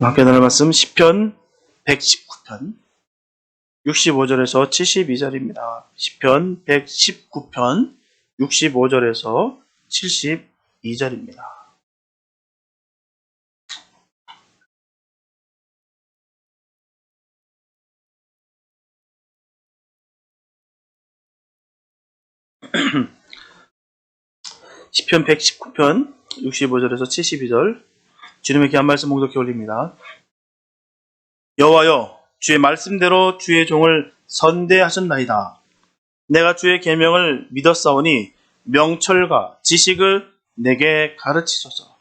함께 나눌 말씀 시편 119편 65절에서 72절입니다. 시편 119편 65절에서 72절입니다. 시편 119편 65절에서 72절 주님의 귀한 말씀 봉독해 올립니다. 여호와여, 주의 말씀대로 주의 종을 선대하셨나이다. 내가 주의 계명을 믿었사오니 명철과 지식을 내게 가르치소서.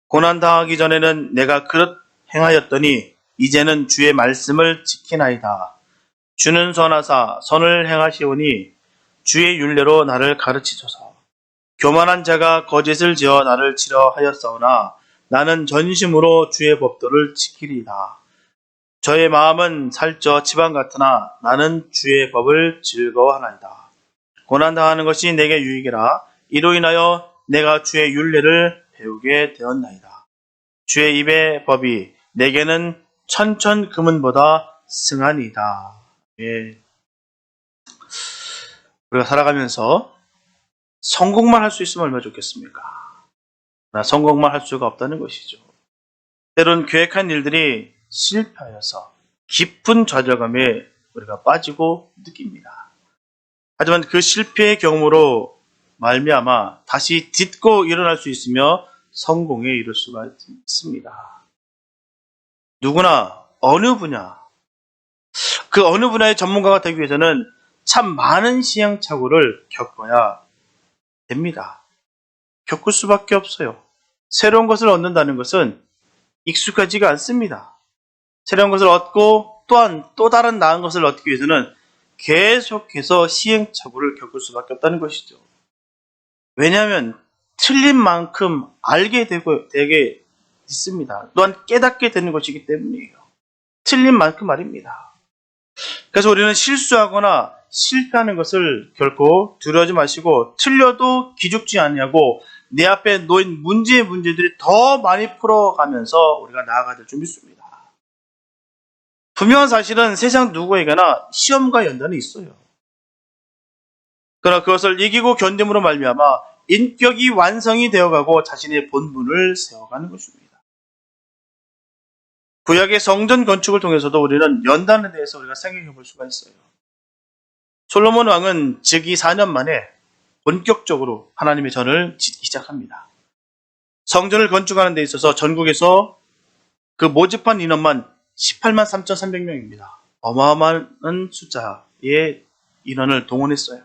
고난 당하기 전에는 내가 그릇 행하였더니 이제는 주의 말씀을 지키나이다. 주는 선하사 선을 행하시오니 주의 율례로 나를 가르치소서. 교만한 자가 거짓을 지어 나를 치려 하였사오나 나는 전심으로 주의 법도를 지키리이다. 저의 마음은 살쪄 지방 같으나 나는 주의 법을 즐거워하나이다. 고난당하는 것이 내게 유익이라. 이로 인하여 내가 주의 율례를 배우게 되었나이다. 주의 입의 법이 내게는 천천 금은보다 승하니이다. 예. 우리가 살아가면서 성공만 할 수 있으면 얼마나 좋겠습니까? 그러나 성공만 할 수가 없다는 것이죠. 때론 계획한 일들이 실패하여서 깊은 좌절감에 우리가 빠지고 느낍니다. 하지만 그 실패의 경험으로 말미암아 다시 딛고 일어날 수 있으며 성공에 이를 수가 있습니다. 누구나 어느 분야, 그 어느 분야의 전문가가 되기 위해서는 참 많은 시행착오를 겪어야 됩니다. 겪을 수밖에 없어요. 새로운 것을 얻는다는 것은 익숙하지가 않습니다. 새로운 것을 얻고 또한 또 다른 나은 것을 얻기 위해서는 계속해서 시행착오를 겪을 수밖에 없다는 것이죠. 왜냐하면 틀린 만큼 알게 되게 있습니다. 또한 깨닫게 되는 것이기 때문이에요. 틀린 만큼 말입니다. 그래서 우리는 실수하거나 실패하는 것을 결코 두려워하지 마시고 틀려도 기죽지 않냐고 내 앞에 놓인 문제들이 더 많이 풀어가면서 우리가 나아가야 될 줄 믿습니다. 분명한 사실은 세상 누구에게나 시험과 연단이 있어요. 그러나 그것을 이기고 견딤으로 말미암아 인격이 완성이 되어가고 자신의 본분을 세워가는 것입니다. 구약의 성전 건축을 통해서도 우리는 연단에 대해서 우리가 생각해 볼 수가 있어요. 솔로몬 왕은 즉위 4년 만에 본격적으로 하나님의 전을 짓기 시작합니다. 성전을 건축하는 데 있어서 전국에서 그 모집한 인원만 18만 3,300명입니다. 어마어마한 숫자의 인원을 동원했어요.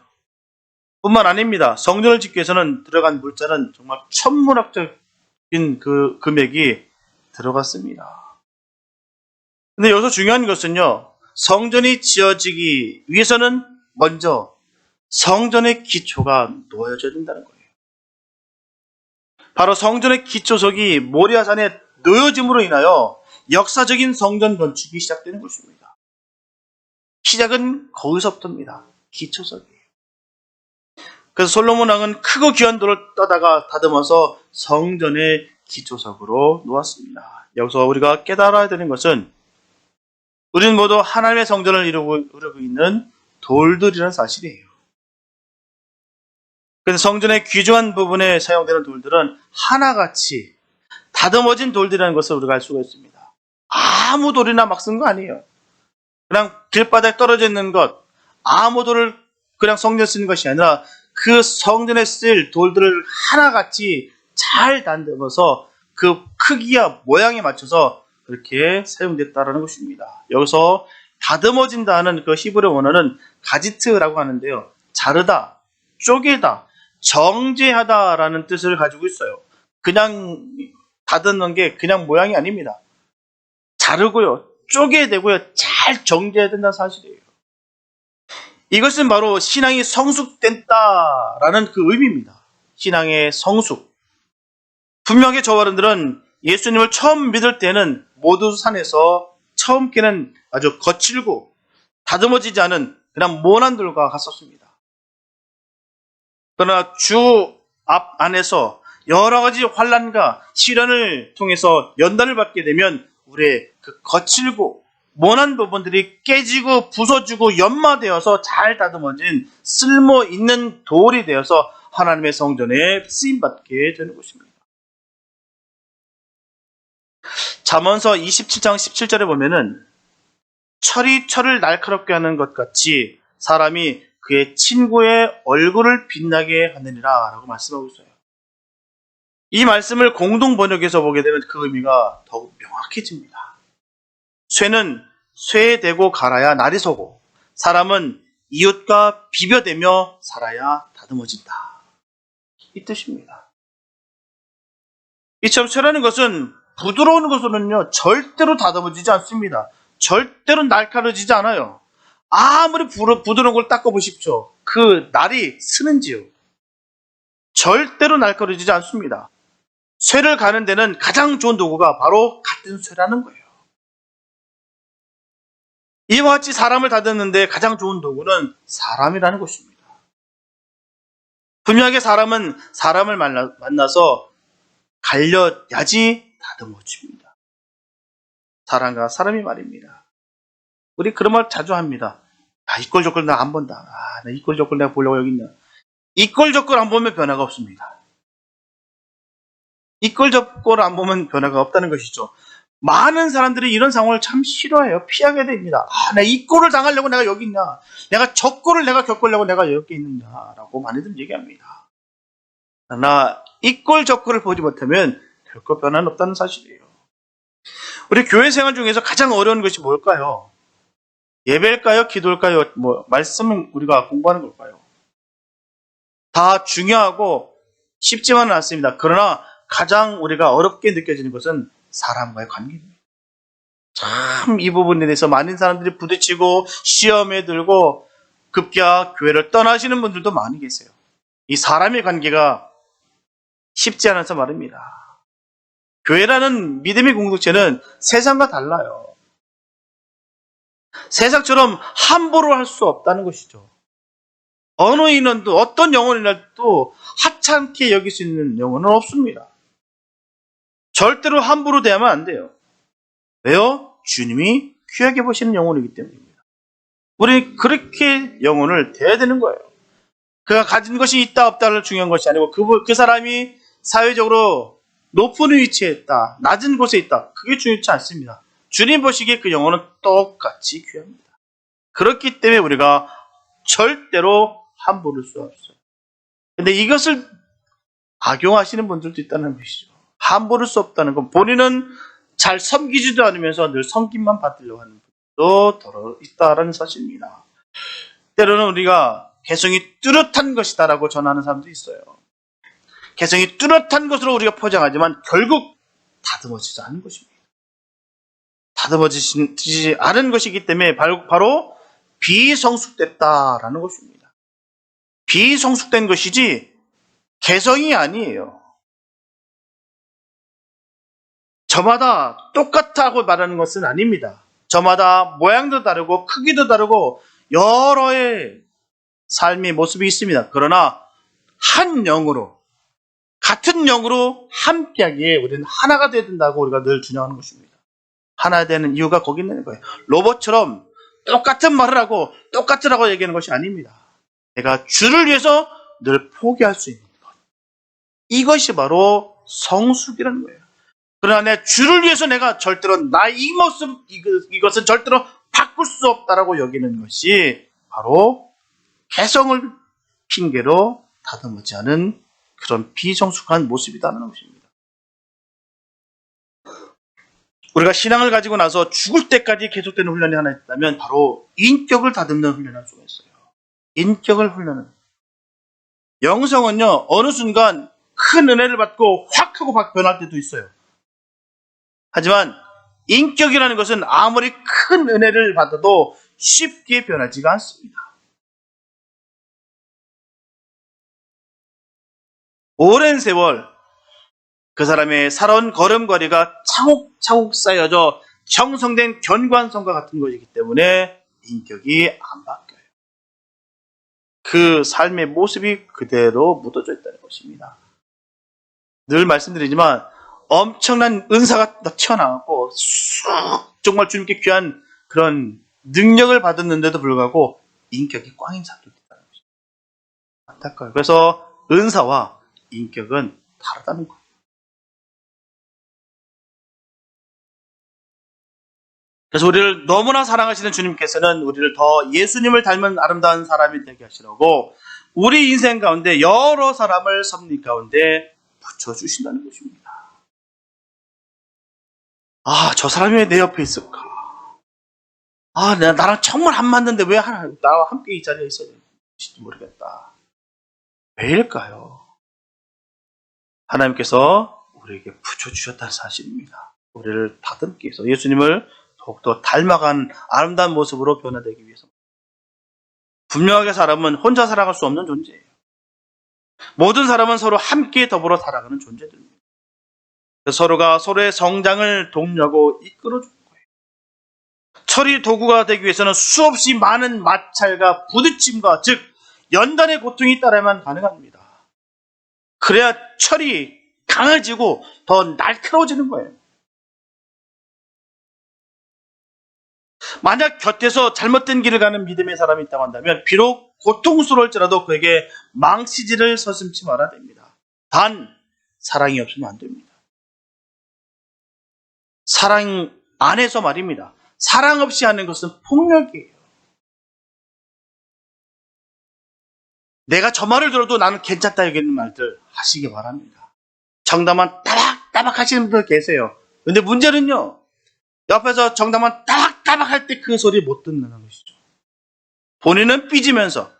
뿐만 아닙니다. 성전을 짓기 위해서는 들어간 물자는 정말 천문학적인 그 금액이 들어갔습니다. 근데 여기서 중요한 것은요, 성전이 지어지기 위해서는 먼저 성전의 기초가 놓여져야 된다는 거예요. 바로 성전의 기초석이 모리아산에 놓여짐으로 인하여 역사적인 성전 건축이 시작되는 것입니다. 시작은 거기서부터입니다. 기초석이에요. 그래서 솔로몬 왕은 크고 귀한 돌을 떠다가 다듬어서 성전의 기초석으로 놓았습니다. 여기서 우리가 깨달아야 되는 것은 우리는 모두 하나님의 성전을 이루고 있는 돌들이라는 사실이에요. 그래서 성전의 귀중한 부분에 사용되는 돌들은 하나같이 다듬어진 돌들이라는 것을 우리가 알 수가 있습니다. 아무 돌이나 막 쓴 거 아니에요. 그냥 길바닥에 떨어져 있는 것, 아무 돌을 그냥 성전에 쓰는 것이 아니라 그 성전에 쓸 돌들을 하나같이 잘 다듬어서 그 크기와 모양에 맞춰서 그렇게 사용됐다라는 것입니다. 여기서 다듬어진다는 그 히브리 원어는 가지트라고 하는데요. 자르다, 쪼개다, 정제하다라는 뜻을 가지고 있어요. 그냥 다듬는 게 그냥 모양이 아닙니다. 자르고요, 쪼개야 되고요, 잘 정제해야 된다는 사실이에요. 이것은 바로 신앙이 성숙됐다라는 그 의미입니다. 신앙의 성숙. 분명히 저와 여러분들은 예수님을 처음 믿을 때는 모두 산에서 처음께는 아주 거칠고 다듬어지지 않은 그냥 모난 돌과 같았습니다. 그러나 주 앞 안에서 여러 가지 환난과 시련을 통해서 연단을 받게 되면 우리의 그 거칠고 모난 부분들이 깨지고 부서지고 연마되어서 잘 다듬어진 쓸모 있는 돌이 되어서 하나님의 성전에 쓰임받게 되는 것입니다. 잠언서 27장 17절에 보면은 철이 철을 날카롭게 하는 것 같이 사람이 그의 친구의 얼굴을 빛나게 하느니라 라고 말씀하고 있어요. 이 말씀을 공동 번역해서 보게 되면 그 의미가 더욱 명확해집니다. 쇠는 쇠에 대고 갈아야 날이 서고 사람은 이웃과 비벼대며 살아야 다듬어진다. 이 뜻입니다. 이처럼 쇠라는 것은 부드러운 것으로는요 절대로 다듬어지지 않습니다. 절대로 날카로워지지 않아요. 아무리 부드러운 걸 닦아보십시오. 그 날이 쓰는지요. 절대로 날카로워지지 않습니다. 쇠를 가는 데는 가장 좋은 도구가 바로 같은 쇠라는 거예요. 이와 같이 사람을 다듬는데 가장 좋은 도구는 사람이라는 것입니다. 분명하게 사람은 사람을 만나서 갈려야지 다듬어집니다. 사람과 사람이 말입니다. 우리 그런 말 자주 합니다. 이꼴저꼴 나 안 본다. 나 이꼴저꼴 내가 보려고 여기 있냐. 이꼴저꼴 안 보면 변화가 없습니다. 이꼴저꼴 안 보면 변화가 없다는 것이죠. 많은 사람들이 이런 상황을 참 싫어해요. 피하게 됩니다. 나 이 꼴을 당하려고 내가 여기 있냐. 내가 저 꼴을 내가 겪으려고 내가 여기 있느냐라고 많이들 얘기합니다. 나 이 꼴 저 꼴을 보지 못하면 결코 변화는 없다는 사실이에요. 우리 교회 생활 중에서 가장 어려운 것이 뭘까요? 예배일까요? 기도일까요? 말씀은 우리가 공부하는 걸까요? 다 중요하고 쉽지만은 않습니다. 그러나 가장 우리가 어렵게 느껴지는 것은 사람과의 관계입니다. 참 이 부분에 대해서 많은 사람들이 부딪히고 시험에 들고 급기야 교회를 떠나시는 분들도 많이 계세요. 이 사람의 관계가 쉽지 않아서 말입니다. 교회라는 믿음의 공동체는 세상과 달라요. 세상처럼 함부로 할 수 없다는 것이죠. 어느 인원도 어떤 영혼이라도 하찮게 여길 수 있는 영혼은 없습니다. 절대로 함부로 대하면 안 돼요. 왜요? 주님이 귀하게 보시는 영혼이기 때문입니다. 우리 그렇게 영혼을 대해야 되는 거예요. 그가 가진 것이 있다 없다를 중요한 것이 아니고 그 사람이 사회적으로 높은 위치에 있다, 낮은 곳에 있다, 그게 중요치 않습니다. 주님 보시기에 그 영혼은 똑같이 귀합니다. 그렇기 때문에 우리가 절대로 함부를 수 없어요. 근데 이것을 악용하시는 분들도 있다는 것이죠. 함부를 수 없다는 건 본인은 잘 섬기지도 않으면서 늘 섬김만 받으려고 하는 분도 더러 있다라는 사실입니다. 때로는 우리가 개성이 뚜렷한 것이다라고 전하는 사람도 있어요. 개성이 뚜렷한 것으로 우리가 포장하지만 결국 다듬어지지 않은 것입니다. 다듬어지지 않은 것이기 때문에 바로 비성숙됐다라는 것입니다. 비성숙된 것이지 개성이 아니에요. 저마다 똑같다고 말하는 것은 아닙니다. 저마다 모양도 다르고 크기도 다르고 여러의 삶의 모습이 있습니다. 그러나 한 영으로 같은 영으로 함께하기에 우리는 하나가 되어야 된다고 우리가 늘 주장하는 것입니다. 하나 되는 이유가 거기 있는 거예요. 로봇처럼 똑같은 말을 하고 똑같으라고 얘기하는 것이 아닙니다. 내가 주를 위해서 늘 포기할 수 있는 것. 이것이 바로 성숙이라는 거예요. 그러나 내 주를 위해서 내가 절대로 나 이 모습 이것은 절대로 바꿀 수 없다라고 여기는 것이 바로 개성을 핑계로 다듬지 않은 그런 비성숙한 모습이라는 것입니다. 우리가 신앙을 가지고 나서 죽을 때까지 계속되는 훈련이 하나 있다면 바로 인격을 다듬는 훈련을 할 수가 있어요. 인격을 훈련하는. 영성은요 어느 순간 큰 은혜를 받고 확 하고 변할 때도 있어요. 하지만 인격이라는 것은 아무리 큰 은혜를 받아도 쉽게 변하지가 않습니다. 오랜 세월 그 사람의 살아온 걸음걸이가 차곡차곡 쌓여져 형성된 견관성과 같은 것이기 때문에 인격이 안 바뀌어요. 그 삶의 모습이 그대로 묻어져 있다는 것입니다. 늘 말씀드리지만 엄청난 은사가 튀어나왔고 정말 주님께 귀한 그런 능력을 받았는데도 불구하고 인격이 꽝인 사람도 있다는 것입니다. 안타까워요. 그래서 은사와 인격은 다르다는 거예요. 그래서 우리를 너무나 사랑하시는 주님께서는 우리를 더 예수님을 닮은 아름다운 사람이 되게 하시려고 우리 인생 가운데 여러 사람을 섭리 가운데 붙여주신다는 것입니다. 아, 저 사람이 왜 내 옆에 있을까? 아, 나랑 정말 안 맞는데 왜 나와 함께 이 자리에 있어야 되는지 모르겠다. 왜일까요? 하나님께서 우리에게 붙여주셨다는 사실입니다. 우리를 다듬기 위해서 예수님을 더욱더 닮아간 아름다운 모습으로 변화되기 위해서. 분명하게 사람은 혼자 살아갈 수 없는 존재예요. 모든 사람은 서로 함께 더불어 살아가는 존재들입니다. 서로가 서로의 성장을 독려하고 이끌어주는 거예요. 처리 도구가 되기 위해서는 수없이 많은 마찰과 부딪힘과 즉 연단의 고통이 따라야만 가능합니다. 그래야 철이 강해지고 더 날카로워지는 거예요. 만약 곁에서 잘못된 길을 가는 믿음의 사람이 있다고 한다면 비록 고통스러울지라도 그에게 망치질을 서슴지 말아야 됩니다. 단 사랑이 없으면 안 됩니다. 사랑 안에서 말입니다. 사랑 없이 하는 것은 폭력이에요. 내가 저 말을 들어도 나는 괜찮다 여기는 말들 하시기 바랍니다. 정답만 따박따박 하시는 분들 계세요. 근데 문제는요. 옆에서 정답만 따박따박 할 때 그 소리 못 듣는 것이죠. 본인은 삐지면서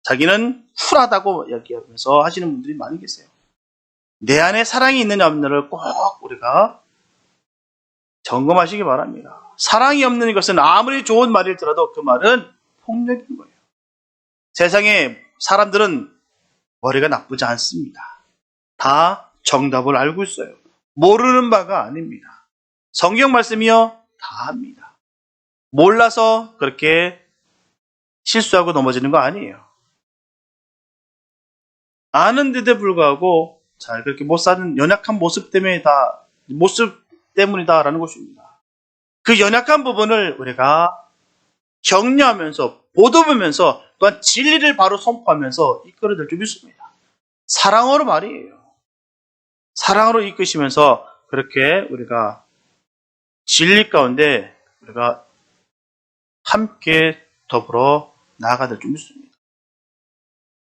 자기는 쿨하다고 얘기하면서 하시는 분들이 많이 계세요. 내 안에 사랑이 있느냐 없느냐를 꼭 우리가 점검하시기 바랍니다. 사랑이 없는 것은 아무리 좋은 말을 들어도 그 말은 폭력인 거예요. 세상에 사람들은 머리가 나쁘지 않습니다. 다 정답을 알고 있어요. 모르는 바가 아닙니다. 성경 말씀이요 다 합니다. 몰라서 그렇게 실수하고 넘어지는 거 아니에요. 아는데도 불구하고 잘 그렇게 못 사는 연약한 모습 때문이다라는 것입니다. 그 연약한 부분을 우리가 격려하면서 보듬으면서 또한 진리를 바로 선포하면서 이끌어낼 줄 믿습니다. 사랑으로 말이에요. 사랑으로 이끄시면서 그렇게 우리가 진리 가운데 우리가 함께 더불어 나아가야 될 줄 믿습니다.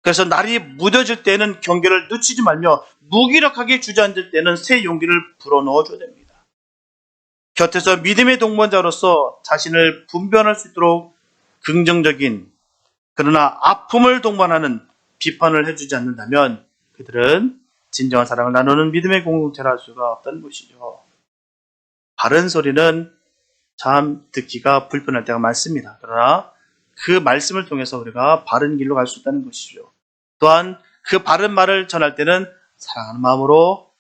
그래서 날이 무뎌질 때는 경계를 늦추지 말며 무기력하게 주저앉을 때는 새 용기를 불어넣어 줘야 됩니다. 곁에서 믿음의 동반자로서 자신을 분별할 수 있도록 긍정적인 그러나 아픔을 동반하는 비판을 해주지 않는다면 그들은 진정한 사랑을 나누는 믿음의 공동체를 할 수가 없다는 것이죠. 바른 소리는 참 듣기가 불편할 때가 많습니다. 그러나 그 말씀을 통해서 우리가 바른 길로 갈 수 있다는 것이죠. 또한 그 바른 말을 전할 때는 사랑하는 마음으로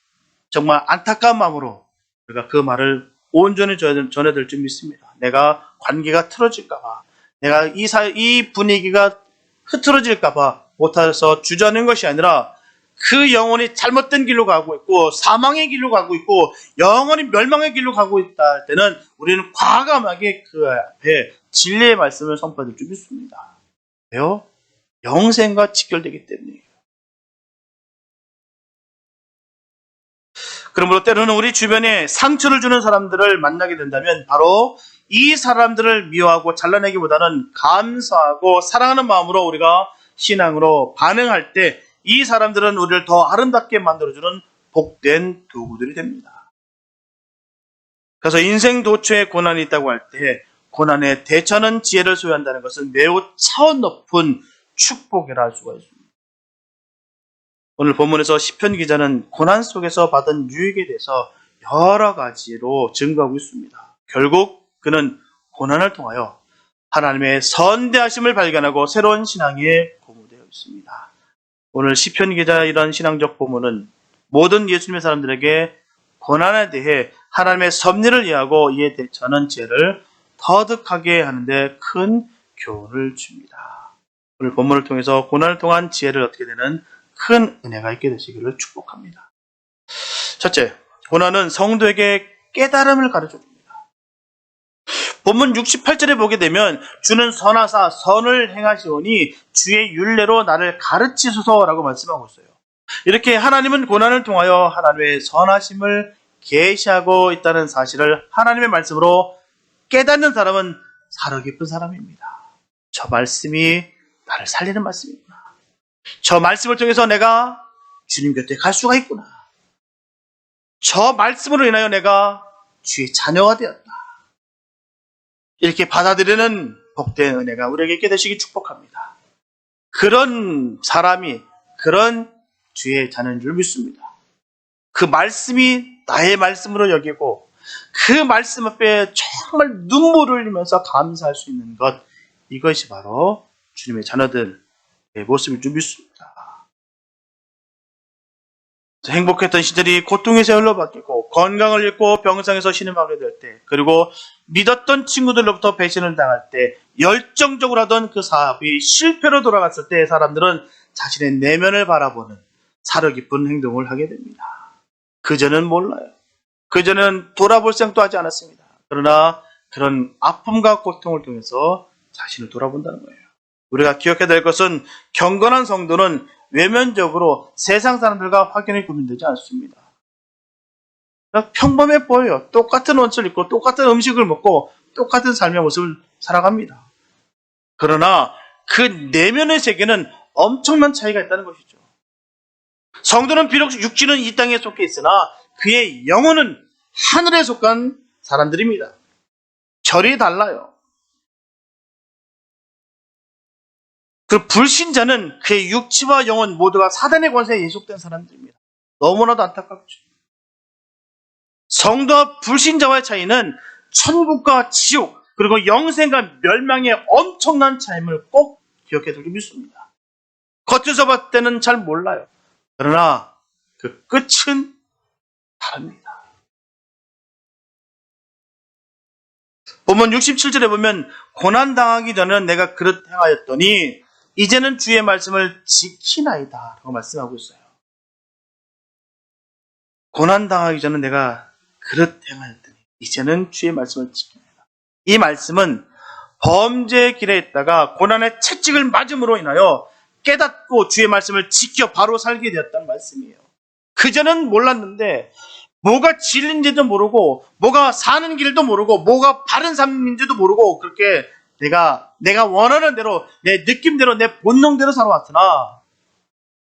정말 안타까운 마음으로 우리가 그 말을 온전히 전해드릴 줄 믿습니다. 내가 관계가 틀어질까봐 내가 이 분위기가 흐트러질까봐 못해서 주저하는 것이 아니라 그 영혼이 잘못된 길로 가고 있고 사망의 길로 가고 있고 영원히 멸망의 길로 가고 있다 할 때는 우리는 과감하게 그 앞에 진리의 말씀을 선포할 줄 믿습니다. 왜요? 영생과 직결되기 때문이에요. 그러므로 때로는 우리 주변에 상처를 주는 사람들을 만나게 된다면 바로 이 사람들을 미워하고 잘라내기보다는 감사하고 사랑하는 마음으로 우리가 신앙으로 반응할 때 이 사람들은 우리를 더 아름답게 만들어주는 복된 도구들이 됩니다. 그래서 인생 도처에 고난이 있다고 할 때 고난에 대처하는 지혜를 소유한다는 것은 매우 차원 높은 축복이라 할 수가 있습니다. 오늘 본문에서 시편 기자는 고난 속에서 받은 유익에 대해서 여러 가지로 증거하고 있습니다. 결국 그는 고난을 통하여 하나님의 선대하심을 발견하고 새로운 신앙에 고무되어 있습니다. 오늘 시편 기자의 이런 신앙적 본문은 모든 예수님의 사람들에게 고난에 대해 하나님의 섭리를 이해하고 이에 대처하는 지혜를 터득하게 하는데 큰 교훈을 줍니다. 오늘 본문을 통해서 고난을 통한 지혜를 얻게 되는 큰 은혜가 있게 되시기를 축복합니다. 첫째, 고난은 성도에게 깨달음을 가르쳐줍니다. 본문 68절에 보게 되면 주는 선하사 선을 행하시오니 주의 율례로 나를 가르치소서라고 말씀하고 있어요. 이렇게 하나님은 고난을 통하여 하나님의 선하심을 계시하고 있다는 사실을 하나님의 말씀으로 깨닫는 사람은 사려 깊은 사람입니다. 저 말씀이 나를 살리는 말씀이구나. 저 말씀을 통해서 내가 주님 곁에 갈 수가 있구나. 저 말씀으로 인하여 내가 주의 자녀가 되었다. 이렇게 받아들이는 복된 은혜가 우리에게 있게 되시기 축복합니다. 그런 사람이 그런 주의 자녀인 줄 믿습니다. 그 말씀이 나의 말씀으로 여기고 그 말씀 앞에 정말 눈물을 흘리면서 감사할 수 있는 것, 이것이 바로 주님의 자녀들의 모습일 줄 믿습니다. 행복했던 시절이 고통의 세월로 바뀌고 건강을 잃고 병상에서 신음하게 될 때, 그리고 믿었던 친구들로부터 배신을 당할 때, 열정적으로 하던 그 사업이 실패로 돌아갔을 때 사람들은 자신의 내면을 바라보는 사려 깊은 행동을 하게 됩니다. 그전은 몰라요. 그전은 돌아볼 생각도 하지 않았습니다. 그러나 그런 아픔과 고통을 통해서 자신을 돌아본다는 거예요. 우리가 기억해야 될 것은 경건한 성도는 외면적으로 세상 사람들과 확연히 구분되지 않습니다. 평범해 보여요. 똑같은 옷을 입고 똑같은 음식을 먹고 똑같은 삶의 모습을 살아갑니다. 그러나 그 내면의 세계는 엄청난 차이가 있다는 것이죠. 성도는 비록 육신은 이 땅에 속해 있으나 그의 영혼은 하늘에 속한 사람들입니다. 결이 달라요. 그 불신자는 그의 육체와 영혼 모두가 사단의 권세에 예속된 사람들입니다. 너무나도 안타깝죠. 성도와 불신자와의 차이는 천국과 지옥, 그리고 영생과 멸망의 엄청난 차이임을 꼭 기억해 두기 믿습니다. 겉에서 봤을 때는 잘 몰라요. 그러나 그 끝은 다릅니다. 본문 67절에 보면 고난당하기 전에는 내가 그릇 행하였더니 이제는 주의 말씀을 지키나이다 라고 말씀하고 있어요. 고난당하기 전에 내가 그릇 행하였더니 이제는 주의 말씀을 지키나이다. 이 말씀은 범죄의 길에 있다가 고난의 채찍을 맞음으로 인하여 깨닫고 주의 말씀을 지켜 바로 살게 되었다는 말씀이에요. 그전은 몰랐는데 뭐가 진리인지도 모르고 뭐가 사는 길도 모르고 뭐가 바른 삶인지도 모르고 그렇게 내가 원하는 대로 내 느낌대로 내 본능대로 살아왔으나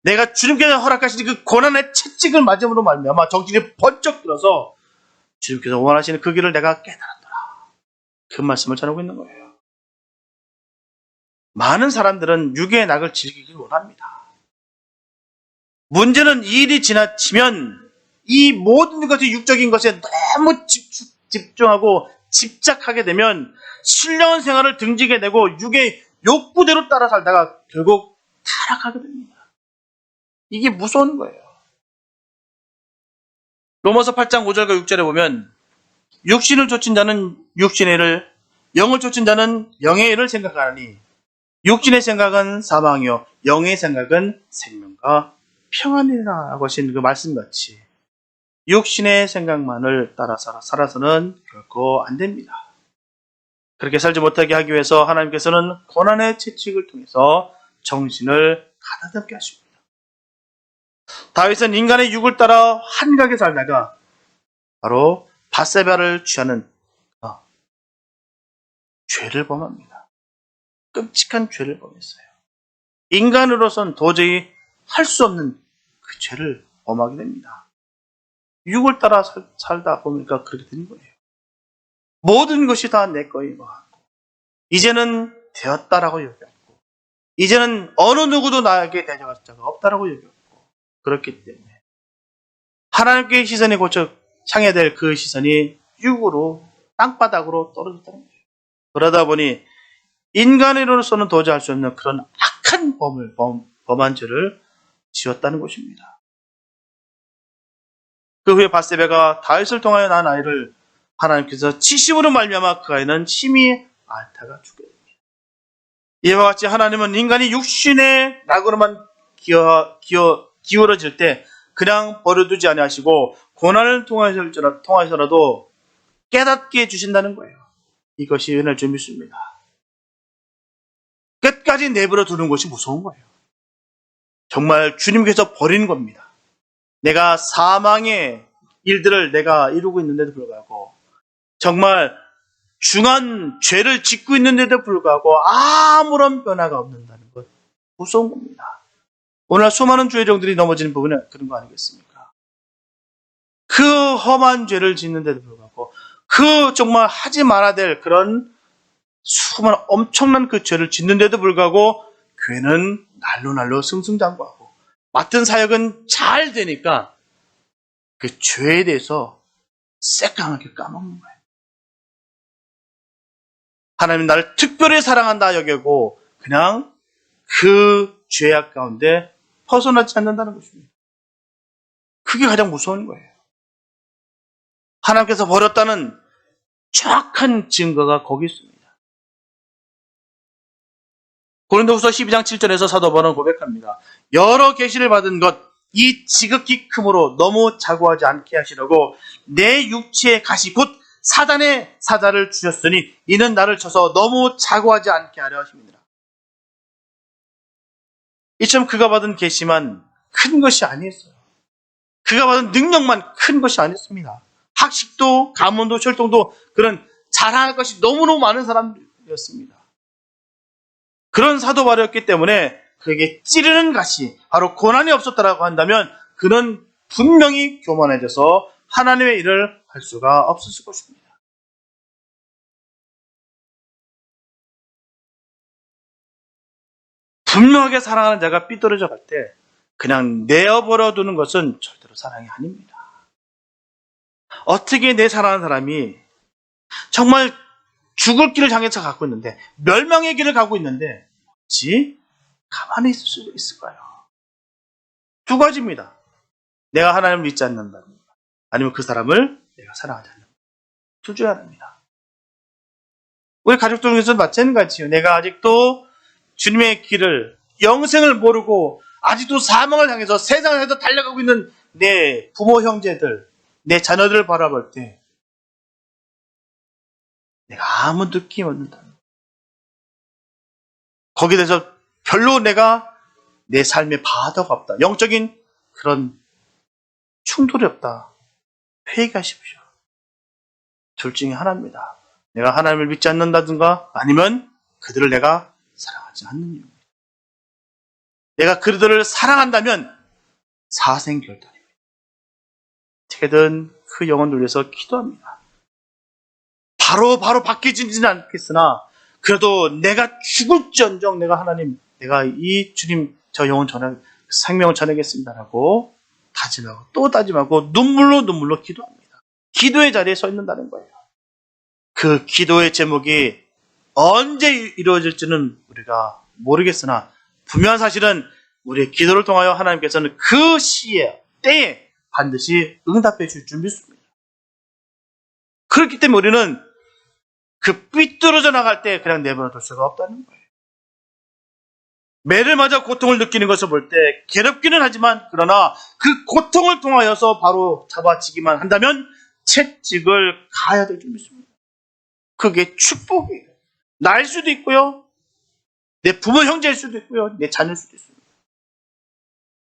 내가 주님께서 허락하신 그 고난의 채찍을 맞음으로 말미암아 정신이 번쩍 들어서 주님께서 원하시는 그 길을 내가 깨달았더라. 그 말씀을 전하고 있는 거예요. 많은 사람들은 육의 낙을 즐기길 원합니다. 문제는 이 일이 지나치면 이 모든 것이 육적인 것에 너무 집중하고 집착하게 되면 신령한 생활을 등지게 되고 육의 욕구대로 따라 살다가 결국 타락하게 됩니다. 이게 무서운 거예요. 로마서 8장 5절과 6절에 보면 육신을 좇은 자는 육신의 일을, 영을 좇은 자는 영의 일을 생각하니 육신의 생각은 사망이요 영의 생각은 생명과 평안이라 하고 하신 그 말씀같이 육신의 생각만을 따라 살아서는 결코 안 됩니다. 그렇게 살지 못하게 하기 위해서 하나님께서는 고난의 채찍을 통해서 정신을 가다듬게 하십니다. 다윗은 인간의 육을 따라 한가하게 살다가 바로 밧세바를 취하는 죄를 범합니다. 끔찍한 죄를 범했어요. 인간으로선 도저히 할 수 없는 그 죄를 범하게 됩니다. 육을 따라 살다 보니까 그렇게 되는 거예요. 모든 것이 다 내 거인 것 같고 이제는 되었다라고 여겼고 이제는 어느 누구도 나에게 대적할 자가 없다라고 여겼고 그렇기 때문에 하나님께 시선이 고쳐 향해야 될 그 시선이 육으로 땅바닥으로 떨어졌다는 거예요. 그러다 보니 인간으로서는 도저히 할 수 없는 그런 악한 범한 죄를 지었다는 것입니다. 그 후에 밧세바가 다윗을 통하여 낳은 아이를 하나님께서 치심으로 말미암아 그 아이는 심히 앓다가 죽게 됩니다. 이와 같이 하나님은 인간이 육신의 낙으로만 기울어질 때 그냥 버려두지 아니하시고 고난을 통하여서라도 깨닫게 해주신다는 거예요. 이것이 은혜를 줄 믿습니다. 끝까지 내버려 두는 것이 무서운 거예요. 정말 주님께서 버리는 겁니다. 내가 사망의 일들을 내가 이루고 있는데도 불구하고, 정말 중한 죄를 짓고 있는데도 불구하고 아무런 변화가 없는다는 것, 무서운 겁니다. 오늘 수많은 주의종들이 넘어지는 부분은 그런 거 아니겠습니까? 그 험한 죄를 짓는데도 불구하고, 그 정말 하지 말아야 될 그런 수많은 엄청난 그 죄를 짓는데도 불구하고 교회는 날로 승승장구하고 맡은 사역은 잘 되니까 그 죄에 대해서 새까맣게 까먹는 거예요. 하나님 나를 특별히 사랑한다 여기고 그냥 그 죄악 가운데 벗어나지 않는다는 것입니다. 그게 가장 무서운 거예요. 하나님께서 버렸다는 정확한 증거가 거기 있습니다. 고린도후서 12장 7절에서 사도 바울은 고백합니다. 여러 계시를 받은 것, 이 지극히 크므로 너무 자고하지 않게 하시려고 내 육체의 가시 곧 사단의 사자를 주셨으니 이는 나를 쳐서 너무 자고하지 않게 하려 하십니다. 이처럼 그가 받은 계시만 큰 것이 아니었어요. 그가 받은 능력만 큰 것이 아니었습니다. 학식도 가문도 혈통도 그런 자랑할 것이 너무너무 많은 사람이었습니다. 그런 사도 바울이었기 때문에 그에게 찌르는 가시, 바로 고난이 없었다라고 한다면 그는 분명히 교만해져서 하나님의 일을 할 수가 없었을 것입니다. 분명하게 사랑하는 자가 삐뚤어져 갈 때 그냥 내어버려 두는 것은 절대로 사랑이 아닙니다. 어떻게 내 사랑하는 사람이 정말 죽을 길을 향해서 가고 있는데, 멸망의 길을 가고 있는데 어찌 가만히 있을 수 있을까요? 두 가지입니다. 내가 하나님을 믿지 않는다, 아니면 그 사람을 내가 사랑하지 않는다. 둘 중에 하나입니다. 우리 가족들 중에서 마찬가지예요. 내가 아직도 주님의 길을, 영생을 모르고 아직도 사망을 향해서 세상을 향해서 달려가고 있는 내 부모 형제들, 내 자녀들을 바라볼 때 내가 아무 느낌이 없는다. 거기에 대해서 별로 내가 내 삶에 바다가 없다. 영적인 그런 충돌이 없다. 회개하십시오. 둘 중에 하나입니다. 내가 하나님을 믿지 않는다든가 아니면 그들을 내가 사랑하지 않는 이유입니다. 내가 그들을 사랑한다면 사생결단입니다. 어떻게든 그 영혼을 위해서 기도합니다. 바로 바뀌지는 않겠으나 그래도 내가 죽을지언정 내가 하나님, 내가 이 주님 저 영혼 생명을 전하겠습니다라고 다짐하고 또 다짐하고 눈물로 기도합니다. 기도의 자리에 서 있는다는 거예요. 그 기도의 제목이 언제 이루어질지는 우리가 모르겠으나 분명한 사실은 우리의 기도를 통하여 하나님께서는 그 시에, 때에 반드시 응답해 주실 줄 믿습니다. 그렇기 때문에 우리는 그 삐뚤어져 나갈 때 그냥 내버려 둘 수가 없다는 거예요. 매를 맞아 고통을 느끼는 것을 볼 때 괴롭기는 하지만 그러나 그 고통을 통하여서 바로 잡아치기만 한다면 채찍을 가야 될 줄 믿습니다. 그게 축복이에요. 나일 수도 있고요. 내 부모 형제일 수도 있고요. 내 자녀일 수도 있습니다.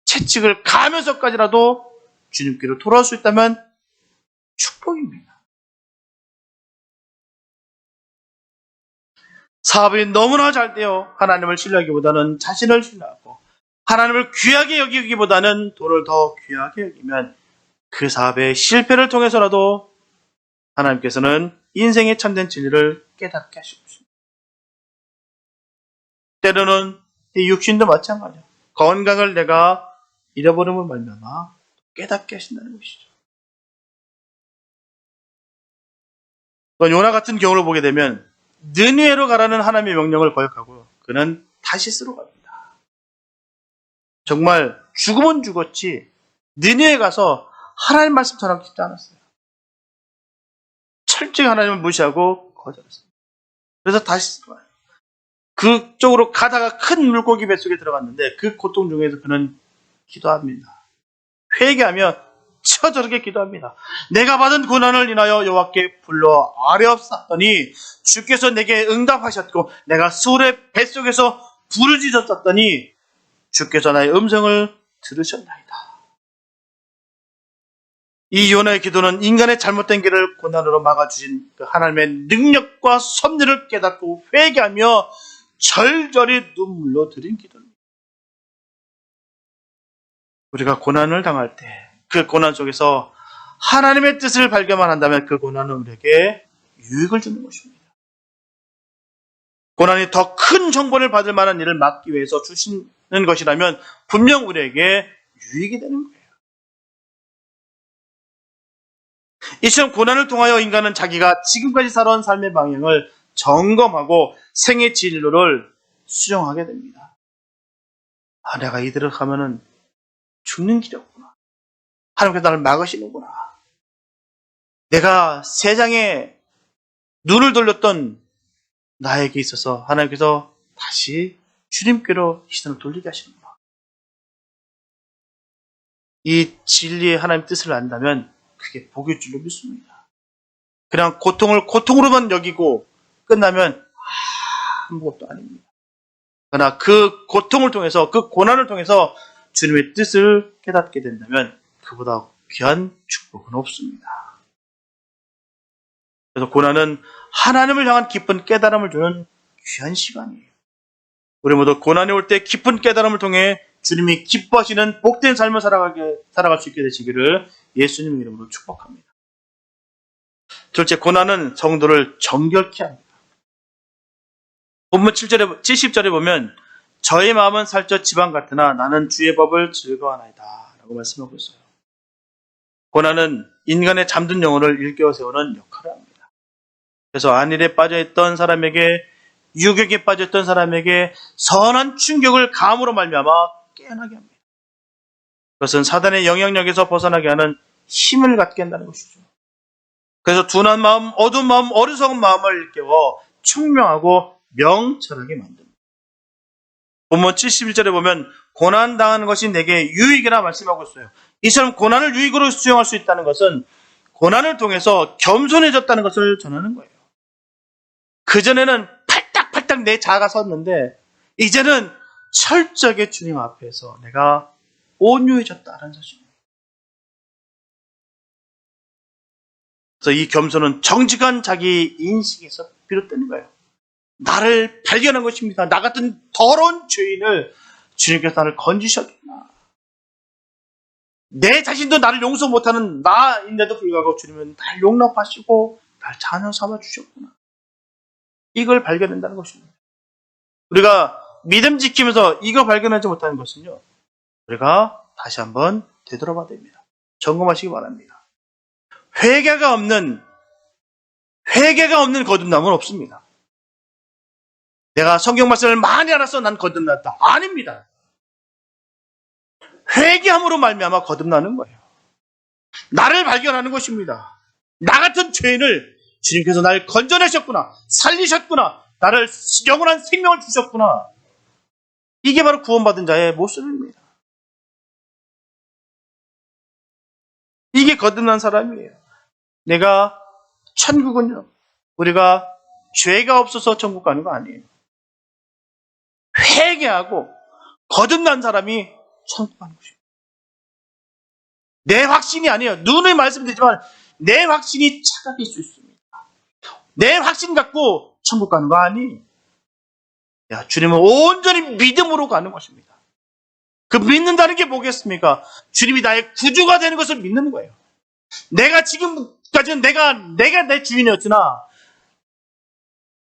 채찍을 가면서까지라도 주님께로 돌아올 수 있다면 축복입니다. 사업이 너무나 잘 되어 하나님을 신뢰하기보다는 자신을 신뢰하고 하나님을 귀하게 여기기보다는 돈을 더 귀하게 여기면 그 사업의 실패를 통해서라도 하나님께서는 인생의 참된 진리를 깨닫게 하시고 있습니다. 때로는 이 육신도 마찬가지예요. 건강을 내가 잃어버림을 말미암아 깨닫게 하신다는 것이죠. 요나 같은 경우를 보게 되면 느느웨로 가라는 하나님의 명령을 거역하고 그는 다시스로 갑니다. 정말 죽으면 죽었지 느느웨에 가서 하나님 말씀 전하고 싶지 않았어요. 철저히 하나님을 무시하고 거절했어요. 그래서 다시스로 가요. 그쪽으로 가다가 큰 물고기 뱃속에 들어갔는데 그 고통 중에서 그는 기도합니다. 회개하며 처절하게 기도합니다. 내가 받은 고난을 인하여 여호와께 불러 아뢰옵사더니 주께서 내게 응답하셨고 내가 수울의 뱃속에서 부르짖었더니 주께서 나의 음성을 들으셨나이다. 이 요나의 기도는 인간의 잘못된 길을 고난으로 막아주신 그 하나님의 능력과 섭리를 깨닫고 회개하며 절절히 눈물로 드린 기도입니다. 우리가 고난을 당할 때 그 고난 속에서 하나님의 뜻을 발견만 한다면 그 고난은 우리에게 유익을 주는 것입니다. 고난이 더 큰 형벌을 받을 만한 일을 막기 위해서 주시는 것이라면 분명 우리에게 유익이 되는 거예요. 이처럼 고난을 통하여 인간은 자기가 지금까지 살아온 삶의 방향을 점검하고 생의 진로를 수정하게 됩니다. 내가 이대로 가면은 죽는 길이었구나. 하나님께서 나를 막으시는구나. 내가 세상에 눈을 돌렸던 나에게 있어서 하나님께서 다시 주님께로 시선을 돌리게 하시는구나. 이 진리의 하나님 뜻을 안다면 그게 복일 줄로 믿습니다. 그냥 고통을 고통으로만 여기고 끝나면 아무것도 아닙니다. 그러나 그 고통을 통해서, 그 고난을 통해서 주님의 뜻을 깨닫게 된다면 그보다 귀한 축복은 없습니다. 그래서 고난은 하나님을 향한 깊은 깨달음을 주는 귀한 시간이에요. 우리 모두 고난이 올 때 깊은 깨달음을 통해 주님이 기뻐하시는 복된 삶을 살아갈 수 있게 되시기를 예수님 이름으로 축복합니다. 둘째, 고난은 성도를 정결케 합니다. 본문 70절에 보면 저의 마음은 살쪄 지방 같으나 나는 주의 법을 즐거워하나이다 라고 말씀하고 있어요. 고난은 인간의 잠든 영혼을 일깨워 세우는 역할을 합니다. 그래서 안일에 빠져있던 사람에게, 유격에 빠져있던 사람에게 선한 충격을 감으로 말미암아 깨어나게 합니다. 그것은 사단의 영향력에서 벗어나게 하는 힘을 갖게 한다는 것이죠. 그래서 둔한 마음, 어두운 마음, 어리석은 마음을 일깨워 총명하고 명철하게 만듭니다. 본문 71절에 보면 고난당하는 것이 내게 유익이라 말씀하고 있어요. 이처럼 고난을 유익으로 수용할 수 있다는 것은 고난을 통해서 겸손해졌다는 것을 전하는 거예요. 그전에는 팔딱팔딱 내 자아가 섰는데 이제는 철저하게 주님 앞에서 내가 온유해졌다는 사실입니다. 그래서 이 겸손은 정직한 자기 인식에서 비롯되는 거예요. 나를 발견한 것입니다. 나 같은 더러운 죄인을 주님께서 나를 건지셨구나. 내 자신도 나를 용서 못하는 나인데도 불구하고 주님은 날 용납하시고 날 자녀 삼아 주셨구나. 이걸 발견한다는 것입니다. 우리가 믿음 지키면서 이거 발견하지 못하는 것은요, 우리가 다시 한번 되돌아봐야 됩니다. 점검하시기 바랍니다. 회개가 없는 거듭남은 없습니다. 내가 성경 말씀을 많이 알아서 난 거듭났다. 아닙니다. 회개함으로 말미암아 거듭나는 거예요. 나를 발견하는 것입니다. 나 같은 죄인을 주님께서 날 건져내셨구나. 살리셨구나. 나를 영원한 생명을 주셨구나. 이게 바로 구원받은 자의 모습입니다. 이게 거듭난 사람이에요. 내가 천국은요, 우리가 죄가 없어서 천국 가는 거 아니에요. 회개하고 거듭난 사람이 천국 가는 것입니다. 내 확신이 아니에요. 눈에 말씀드리지만 내 확신이 착각일 수 있습니다. 내 확신 갖고 천국 가는 거 아니에요. 주님은 온전히 믿음으로 가는 것입니다. 그 믿는다는 게 뭐겠습니까? 주님이 나의 구주가 되는 것을 믿는 거예요. 내가 지금까지는 내가 내 주인이었으나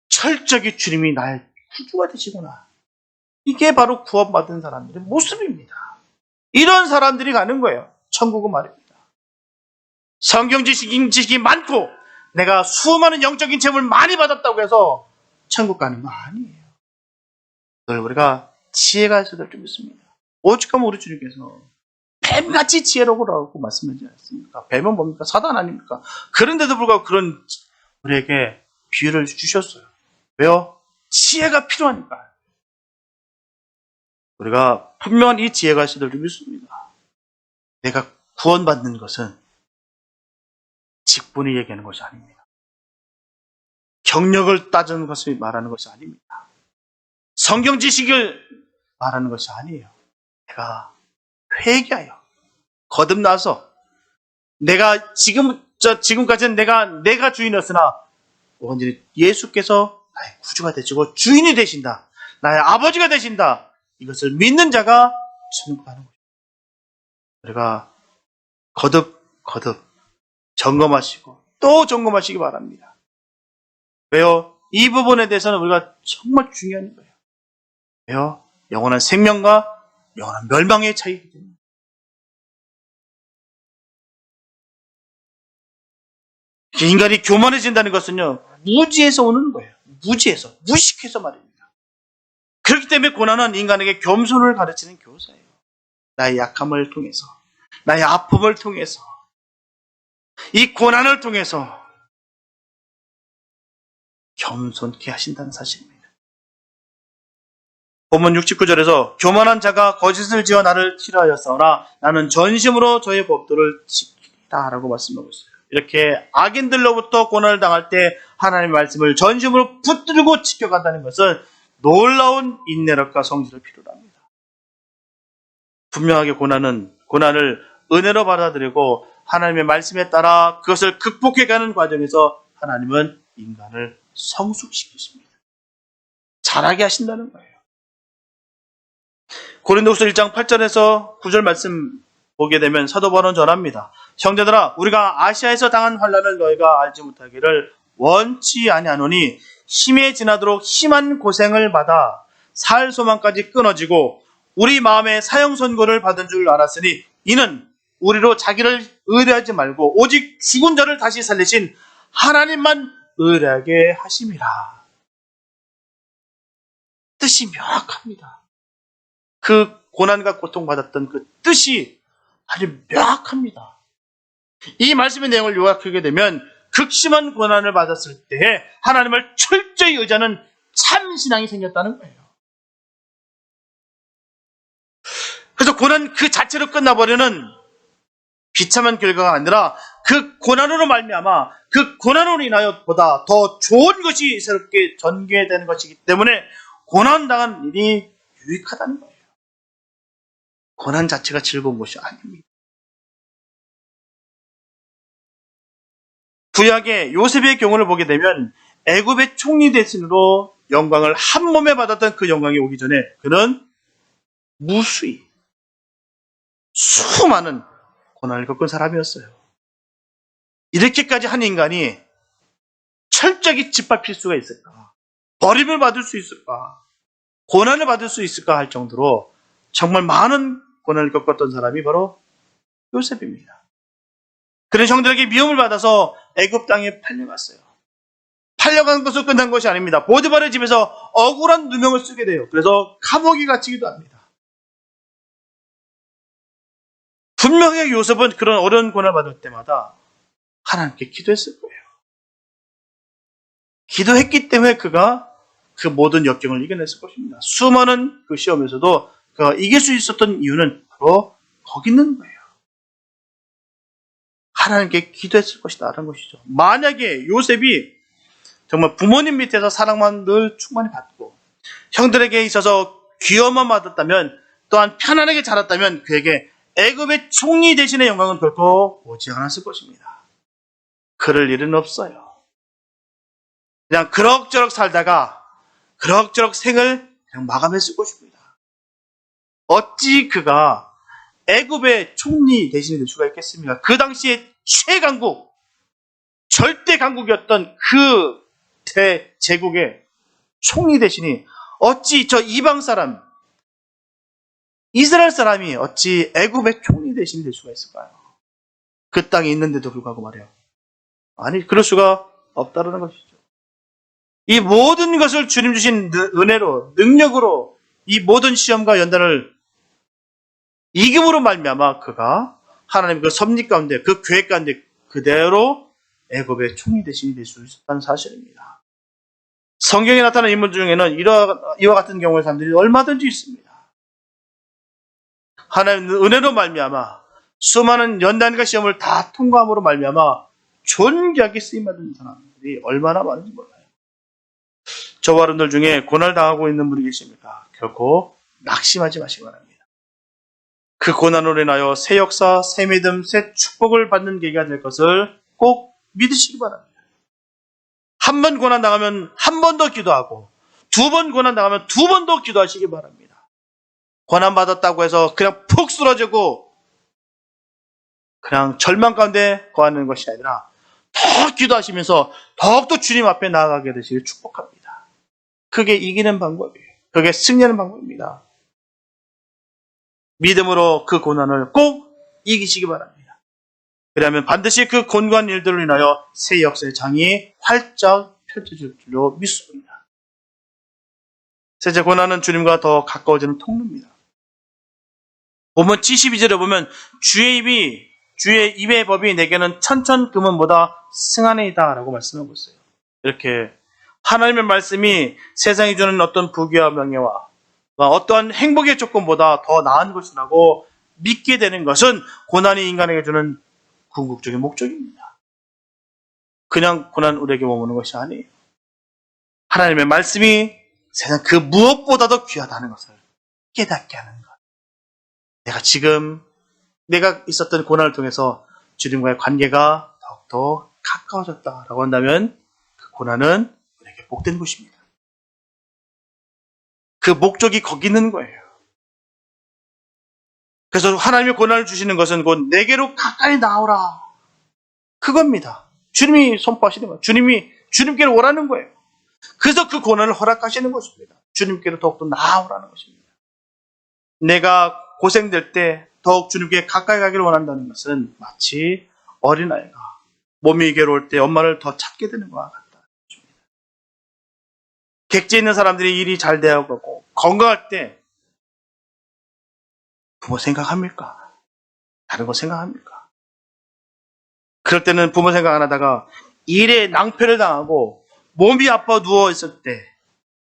철저히 주님이 나의 구주가 되시구나. 이게 바로 구원받은 사람들의 모습입니다. 이런 사람들이 가는 거예요. 천국은 말입니다. 성경 지식이 많고 내가 수많은 영적인 체험을 많이 받았다고 해서 천국 가는 거 아니에요. 그걸 우리가 지혜가 있어야 될 줄 믿습니다. 오죽하면 우리 주님께서 뱀같이 지혜로우라고 말씀하지 않습니까? 뱀은 뭡니까? 사단 아닙니까? 그런데도 불구하고 그런 우리에게 비유를 주셨어요. 왜요? 지혜가 필요하니까. 우리가 분명한 이 지혜가 있어야 될 줄 믿습니다. 내가 구원받는 것은 직분이 얘기하는 것이 아닙니다. 경력을 따지는 것을 말하는 것이 아닙니다. 성경 지식을 말하는 것이 아니에요. 내가 회개하여 거듭나서 내가 지금까지는 내가 주인이었으나 온전히 예수께서 나의 구주가 되시고 주인이 되신다. 나의 아버지가 되신다. 이것을 믿는 자가 천국 가는 것입니다. 우리가 거듭 점검하시고 또 점검하시기 바랍니다. 왜요? 이 부분에 대해서는 우리가 정말 중요한 거예요. 왜요? 영원한 생명과 영원한 멸망의 차이이기 때문에. 인간이 교만해진다는 것은요, 무지에서 오는 거예요. 무식해서 말입니다. 그렇기 때문에 고난은 인간에게 겸손을 가르치는 교사예요. 나의 약함을 통해서, 나의 아픔을 통해서, 이 고난을 통해서 겸손케 하신다는 사실입니다. 본문 69절에서 교만한 자가 거짓을 지어 나를 싫어하였사오나 나는 전심으로 저의 법도를 지키리라 라고 말씀하고 있어요. 이렇게 악인들로부터 고난을 당할 때 하나님의 말씀을 전심으로 붙들고 지켜간다는 것은 놀라운 인내력과 성실을 필요로 합니다. 분명하게 고난을 은혜로 받아들이고 하나님의 말씀에 따라 그것을 극복해가는 과정에서 하나님은 인간을 성숙시키십니다. 자라게 하신다는 거예요. 고린도후서 1장 8절에서 9절 말씀 보게 되면 사도 바울은 전합니다. 형제들아, 우리가 아시아에서 당한 환난을 너희가 알지 못하기를 원치 아니하노니 힘에 지나도록 심한 고생을 받아 살 소망까지 끊어지고 우리 마음에 사형 선고를 받은 줄 알았으니 이는 우리로 자기를 의뢰하지 말고 오직 죽은 자를 다시 살리신 하나님만 의뢰하게 하심이라. 뜻이 명확합니다. 그 고난과 고통받았던 그 뜻이 아주 명확합니다. 이 말씀의 내용을 요약하게 되면 극심한 고난을 받았을 때 하나님을 철저히 의지하는 참 신앙이 생겼다는 거예요. 그래서 고난 그 자체로 끝나버리는 비참한 결과가 아니라 그 고난으로 말미암아 그 고난으로 인하여 보다 더 좋은 것이 새롭게 전개되는 것이기 때문에 고난당한 일이 유익하다는 거예요. 고난 자체가 즐거운 것이 아닙니다. 구약의 요셉의 경우를 보게 되면 애굽의 총리 대신으로 영광을 한 몸에 받았던 그 영광이 오기 전에 그는 무수히 수많은 고난을 겪은 사람이었어요. 이렇게까지 한 인간이 철저히 짓밟힐 수가 있을까? 버림을 받을 수 있을까? 고난을 받을 수 있을까 할 정도로 정말 많은 고난을 겪었던 사람이 바로 요셉입니다. 그런 형들에게 미움을 받아서 애굽 땅에 팔려갔어요. 팔려간 것으로 끝난 것이 아닙니다. 보디발의 집에서 억울한 누명을 쓰게 돼요. 그래서 감옥에 갇히기도 합니다. 분명히 요셉은 그런 어려운 고난을 받을 때마다 하나님께 기도했을 거예요. 기도했기 때문에 그가 그 모든 역경을 이겨냈을 것입니다. 수많은 그 시험에서도 그가 이길 수 있었던 이유는 바로 거기 있는 거예요. 하나님께 기도했을 것이다라는 것이죠. 만약에 요셉이 정말 부모님 밑에서 사랑만 늘 충만히 받고 형들에게 있어서 귀여움만 받았다면 또한 편안하게 자랐다면 그에게 애굽의 총리 대신의 영광은 결코 오지 않았을 것입니다. 그럴 일은 없어요. 그냥 그럭저럭 살다가 그럭저럭 생을 그냥 마감했을 것입니다. 어찌 그가 애굽의 총리 대신이 될 수가 있겠습니까? 그 당시에 최강국, 절대 강국이었던 그 대제국의 총리 대신이 어찌 저 이방 사람, 이스라엘 사람이 어찌 애굽의 총리 대신이 될 수가 있을까요? 그 땅에 있는데도 불구하고 말이에요. 아니, 그럴 수가 없다는 것이죠. 이 모든 것을 주님 주신 은혜로, 능력으로 이 모든 시험과 연단을 이김으로 말미암아 그가 하나님 그 섭리 가운데 그 계획 가운데 그대로 애굽의 총리 대신이 될 수 있었다는 사실입니다. 성경에 나타난 인물 중에는 이와 같은 경우의 사람들이 얼마든지 있습니다. 하나님의 은혜로 말미암아 수많은 연단과 시험을 다 통과함으로 말미암아 존귀하게 쓰임받은 사람들이 얼마나 많은지 몰라요. 저와 여러분들 중에 고난을 당하고 있는 분이 계십니까? 결코 낙심하지 마시기 바랍니다. 그 고난으로 인하여 새 역사, 새 믿음, 새 축복을 받는 계기가 될 것을 꼭 믿으시기 바랍니다. 한 번 고난 당하면 한 번 더 기도하고, 두 번 고난 당하면 두 번 더 기도하시기 바랍니다. 고난 받았다고 해서 그냥 푹 쓰러지고 그냥 절망 가운데 거하는 것이 아니라 더 기도하시면서 더욱더 주님 앞에 나아가게 되시길 축복합니다. 그게 이기는 방법이에요. 그게 승리하는 방법입니다. 믿음으로 그 고난을 꼭 이기시기 바랍니다. 그러면 반드시 그 곤고한 일들로 인하여 새 역사의 장이 활짝 펼쳐질 줄로 믿습니다. 셋째, 고난은 주님과 더 가까워지는 통로입니다. 보면 72절에 보면 주의 입의 법이 내게는 천천금은보다 승하네이다 라고 말씀하고 있어요. 이렇게 하나님의 말씀이 세상이 주는 어떤 부귀와 명예와 어떠한 행복의 조건보다 더 나은 것이라고 믿게 되는 것은 고난이 인간에게 주는 궁극적인 목적입니다. 그냥 고난 우리에게 머무는 것이 아니에요. 하나님의 말씀이 세상 그 무엇보다도 귀하다는 것을 깨닫게 하는 것. 내가 있었던 고난을 통해서 주님과의 관계가 더욱더 가까워졌다라고 한다면 그 고난은 우리에게 복된 것입니다. 그 목적이 거기 있는 거예요. 그래서 하나님의 고난을 주시는 것은 곧 내게로 가까이 나오라. 그겁니다. 주님이 선포하시는 거예요. 주님께로 오라는 거예요. 그래서 그 고난을 허락하시는 것입니다. 주님께로 더욱더 나아오라는 것입니다. 내가 고생될 때 더욱 주님께 가까이 가기를 원한다는 것은 마치 어린아이가 몸이 괴로울 때 엄마를 더 찾게 되는 것과 같다. 객지에 있는 사람들이 일이 잘 되어가고 건강할 때 부모 생각합니까? 다른 거 생각합니까? 그럴 때는 부모 생각 안 하다가 일에 낭패를 당하고 몸이 아파 누워있을 때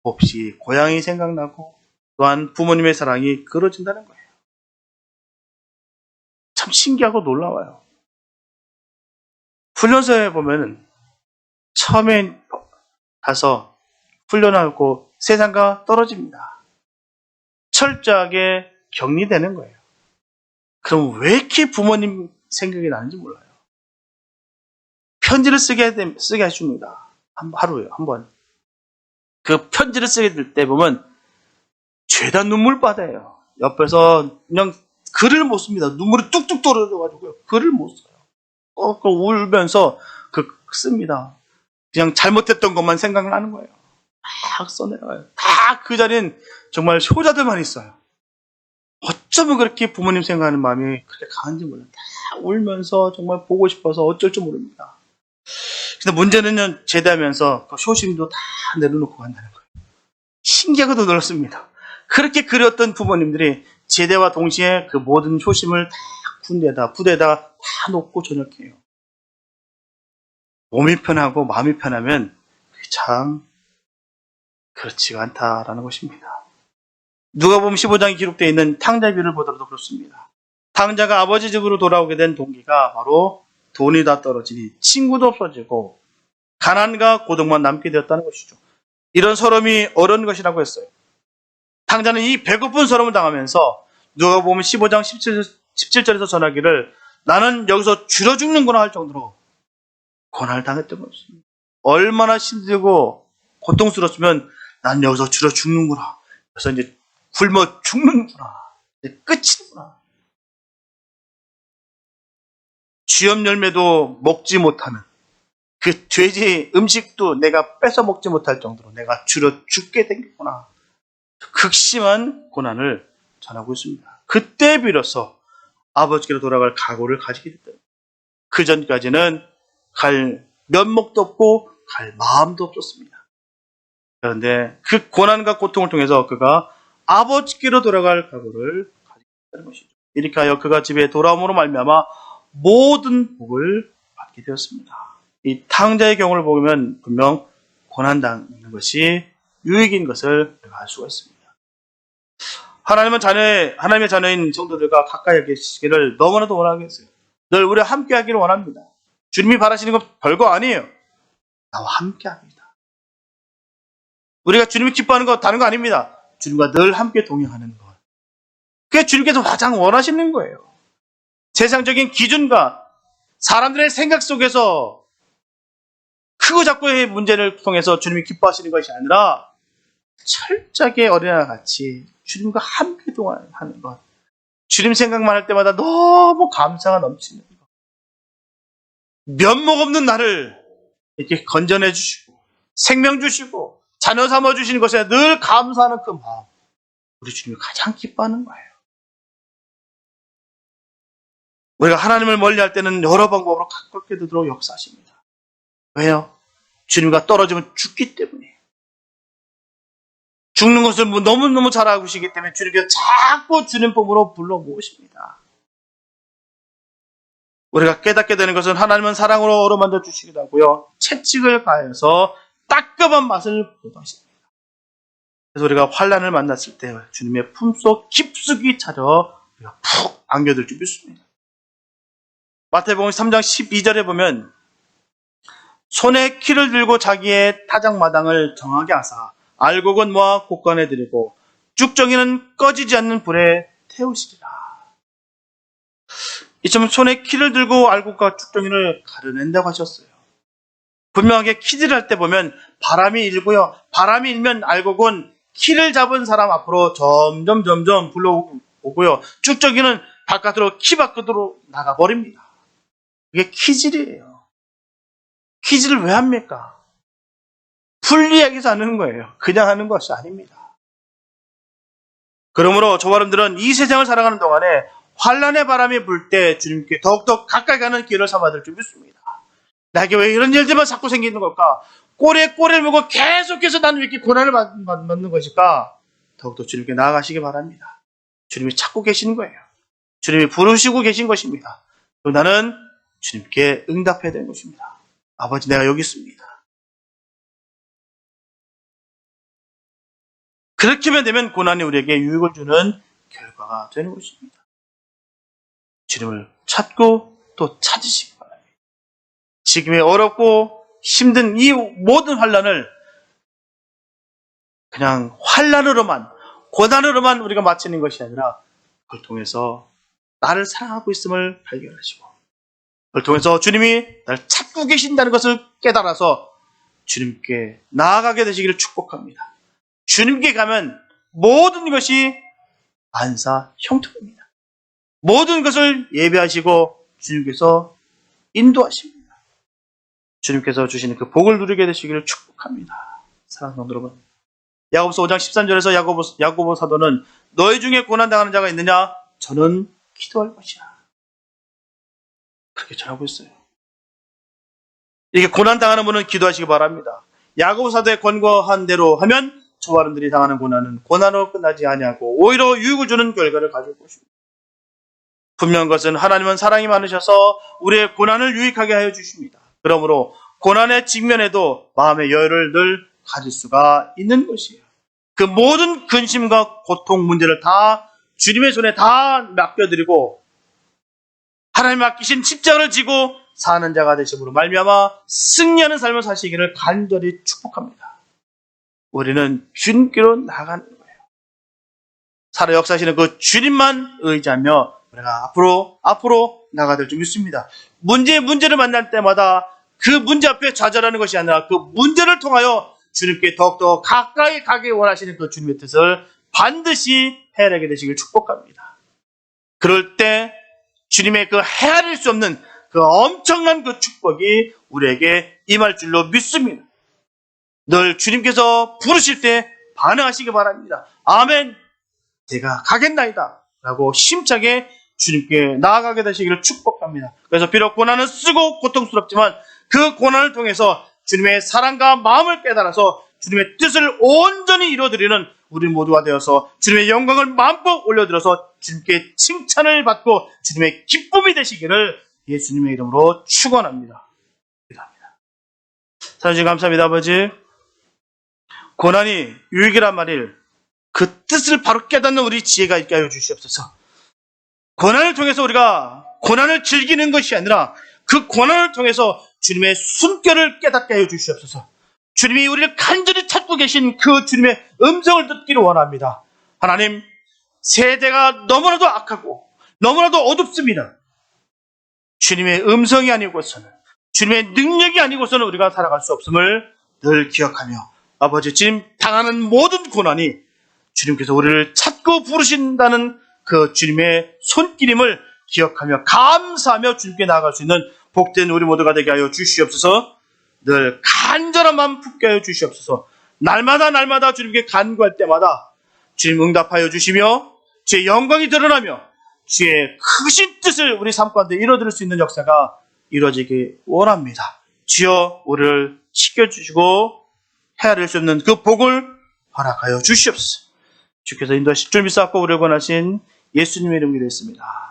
몹시 고향이 생각나고 또한 부모님의 사랑이 그러진다는 거예요. 참 신기하고 놀라워요. 훈련소에 보면은 처음에 가서 훈련하고 세상과 떨어집니다. 철저하게 격리되는 거예요. 그럼 왜 이렇게 부모님 생각이 나는지 몰라요. 편지를 쓰게 해줍니다. 하루에 한 번. 그 편지를 쓰게 될 때 보면 죄다 눈물바다예요. 옆에서 그냥 글을 못 씁니다. 눈물이 뚝뚝 떨어져가지고요. 글을 못 써요. 울면서 씁니다. 그냥 잘못했던 것만 생각나는 거예요. 막 써내려가요. 다 그 자리엔 정말 효자들만 있어요. 어쩌면 그렇게 부모님 생각하는 마음이 그렇게 강한지 몰라요. 다 울면서 정말 보고 싶어서 어쩔 줄 모릅니다. 근데 문제는 제대하면서 그 효심도 다 내려놓고 간다는 거예요. 신기하고도 놀랐습니다. 그렇게 그렸던 부모님들이 제대와 동시에 그 모든 효심을 다 군대에다 부대에다 다 놓고 전역해요. 몸이 편하고 마음이 편하면 참 그렇지가 않다라는 것입니다. 누가복음 15장에 기록되어 있는 탕자의 비유를 보더라도 그렇습니다. 탕자가 아버지 집으로 돌아오게 된 동기가 바로 돈이 다 떨어지니 친구도 없어지고 가난과 고독만 남게 되었다는 것이죠. 이런 서름이 어려운 것이라고 했어요. 탕자는 이 배고픈 서름을 당하면서 누가복음 15장 17절에서 전하기를 나는 여기서 줄여 죽는구나 할 정도로 고난을 당했던 것입니다. 얼마나 힘들고 고통스러웠으면 난 여기서 줄여 죽는구나. 그래서 이제 굶어 죽는구나. 이제 끝이구나. 쥐염 열매도 먹지 못하는 그 돼지 음식도 내가 뺏어 먹지 못할 정도로 내가 줄여 죽게 되겠구나. 극심한 고난을 전하고 있습니다. 그때 비로소 아버지께로 돌아갈 각오를 가지게 됐다. 그 전까지는 갈 면목도 없고 갈 마음도 없었습니다. 그런데 그 고난과 고통을 통해서 그가 아버지께로 돌아갈 각오를 가지게 됐다는 것이죠. 이렇게 하여 그가 집에 돌아옴으로 말미암아 모든 복을 받게 되었습니다. 이 탕자의 경우를 보면 분명 고난당하는 것이 유익인 것을 알 수가 있습니다. 하나님의 자녀인 성도들과 가까이 계시기를 너무나도 원하겠어요. 늘 우리와 함께 하기를 원합니다. 주님이 바라시는 건 별거 아니에요. 나와 함께 합니다. 우리가 주님이 기뻐하는 거 다른 거 아닙니다. 주님과 늘 함께 동행하는 것. 그게 주님께서 가장 원하시는 거예요. 세상적인 기준과 사람들의 생각 속에서 크고 작고의 문제를 통해서 주님이 기뻐하시는 것이 아니라 철저하게 어린아이와 같이 주님과 함께 동행하는 것. 주님 생각만 할 때마다 너무 감사가 넘치는 것. 면목 없는 나를 이렇게 건져내 주시고 생명 주시고 자녀 삼아 주시는 것에 늘 감사하는 그 마음. 우리 주님이 가장 기뻐하는 거예요. 우리가 하나님을 멀리할 때는 여러 방법으로 가깝게 되도록 역사하십니다. 왜요? 주님과 떨어지면 죽기 때문이에요. 죽는 것을 너무너무 잘 알고 계시기 때문에 주님께서 자꾸 주님 품으로 불러 모으십니다. 우리가 깨닫게 되는 것은 하나님은 사랑으로 어루만져 주시기도 하고요. 채찍을 가해서 따끔한 맛을 보도하십니다. 그래서 우리가 환난을 만났을 때 주님의 품속 깊숙이 차려 우리가 푹 안겨들 줄 믿습니다. 마태복음 3장 12절에 보면 손에 키를 들고 자기의 타작마당을 정하게 하사 알곡은 모아 곳간에 들이고 쭉정이는 꺼지지 않는 불에 태우시리라. 이처럼 손에 키를 들고 알곡과 쭉정이를 가려낸다고 하셨어요. 분명하게 키질 할 때 보면 바람이 일고요. 바람이 일면 알곡은 키를 잡은 사람 앞으로 점점 불러오고요. 쭉정이는 바깥으로 키 밖으로 나가버립니다. 이게 키질이에요. 키질을 왜 합니까? 분리하기 위해서 하는 거예요. 그냥 하는 것이 아닙니다. 그러므로 저와 여러분들은 이 세상을 살아가는 동안에 환난의 바람이 불 때 주님께 더욱더 가까이 가는 기회를 삼아들 줄 믿습니다. 나에게 왜 이런 일들만 자꾸 생기는 걸까? 꼬리에 꼬리를 물고 계속해서 나는 왜 이렇게 고난을 받는 것일까? 더욱더 주님께 나아가시기 바랍니다. 주님이 찾고 계시는 거예요. 주님이 부르시고 계신 것입니다. 그럼 나는 주님께 응답해야 되는 것입니다. 아버지, 내가 여기 있습니다. 그렇게만 되면 고난이 우리에게 유익을 주는 결과가 되는 것입니다. 주님을 찾고 또 찾으시기 바랍니다. 지금의 어렵고 힘든 이 모든 환난을 그냥 환난으로만, 고난으로만 우리가 마치는 것이 아니라 그걸 통해서 나를 사랑하고 있음을 발견하시고 그걸 통해서 주님이 나를 찾고 계신다는 것을 깨달아서 주님께 나아가게 되시기를 축복합니다. 주님께 가면 모든 것이 만사 형통입니다. 모든 것을 예배하시고 주님께서 인도하십니다. 주님께서 주시는 그 복을 누리게 되시기를 축복합니다. 사랑하는 성도 여러분, 야고보서 5장 13절에서 야고보 사도는 너희 중에 고난당하는 자가 있느냐? 저는 기도할 것이야. 그렇게 전하고 있어요. 이렇게 고난당하는 분은 기도하시기 바랍니다. 야고보 사도의 권고한 대로 하면 저와 여러분들이 당하는 고난은 고난으로 끝나지 아니하고 오히려 유익을 주는 결과를 가져올 것입니다. 분명한 것은 하나님은 사랑이 많으셔서 우리의 고난을 유익하게 하여 주십니다. 그러므로 고난의 직면에도 마음의 여유를 늘 가질 수가 있는 것이에요. 그 모든 근심과 고통 문제를 다 주님의 손에 다 맡겨드리고 하나님 맡기신 십자가를 지고 사는 자가 되심으로 말미암아 승리하는 삶을 사시기를 간절히 축복합니다. 우리는 주님께로 나가는 거예요. 살아 역사하시는 그 주님만 의지하며 우리가 앞으로 나가될 줄 믿습니다. 문제를 만날 때마다 그 문제 앞에 좌절하는 것이 아니라 그 문제를 통하여 주님께 더욱더 가까이 가기 원하시는 그 주님의 뜻을 반드시 헤아리게 되시길 축복합니다. 그럴 때 주님의 그 헤아릴 수 없는 그 엄청난 그 축복이 우리에게 임할 줄로 믿습니다. 늘 주님께서 부르실 때 반응하시기 바랍니다. 아멘. 제가 가겠나이다 라고 힘차게 주님께 나아가게 되시기를 축복합니다. 그래서 비록 고난은 쓰고 고통스럽지만 그 고난을 통해서 주님의 사랑과 마음을 깨달아서 주님의 뜻을 온전히 이루어드리는 우리 모두가 되어서 주님의 영광을 마음껏 올려드려서 주님께 칭찬을 받고 주님의 기쁨이 되시기를 예수님의 이름으로 축원합니다. 기도합니다. 사랑주님 감사합니다. 아버지, 고난이 유익이란 말을 그 뜻을 바로 깨닫는 우리 지혜가 있게 하여 주시옵소서. 고난을 통해서 우리가 고난을 즐기는 것이 아니라 그 고난을 통해서 주님의 숨결을 깨닫게 하여 주시옵소서. 주님이 우리를 간절히 찾고 계신 그 주님의 음성을 듣기를 원합니다. 하나님, 세대가 너무나도 악하고 너무나도 어둡습니다. 주님의 음성이 아니고서는, 주님의 능력이 아니고서는 우리가 살아갈 수 없음을 늘 기억하며, 아버지, 지금 당하는 모든 고난이 주님께서 우리를 찾고 부르신다는 그 주님의 손길임을 기억하며 감사하며 주님께 나아갈 수 있는 복된 우리 모두가 되게 하여 주시옵소서. 늘 간절한 마음 품게 하여 주시옵소서. 날마다 주님께 간구할 때마다 주님 응답하여 주시며 주의 영광이 드러나며 주의 크신 뜻을 우리 삶 가운데 이뤄드릴 수 있는 역사가 이루어지기 원합니다. 주여, 우리를 지켜주시고 헤아릴 수 없는 그 복을 허락하여 주시옵소서. 주께서 인도하실 줄 믿사옵고 우리를 권하신 예수님의 이름으로 기도했습니다.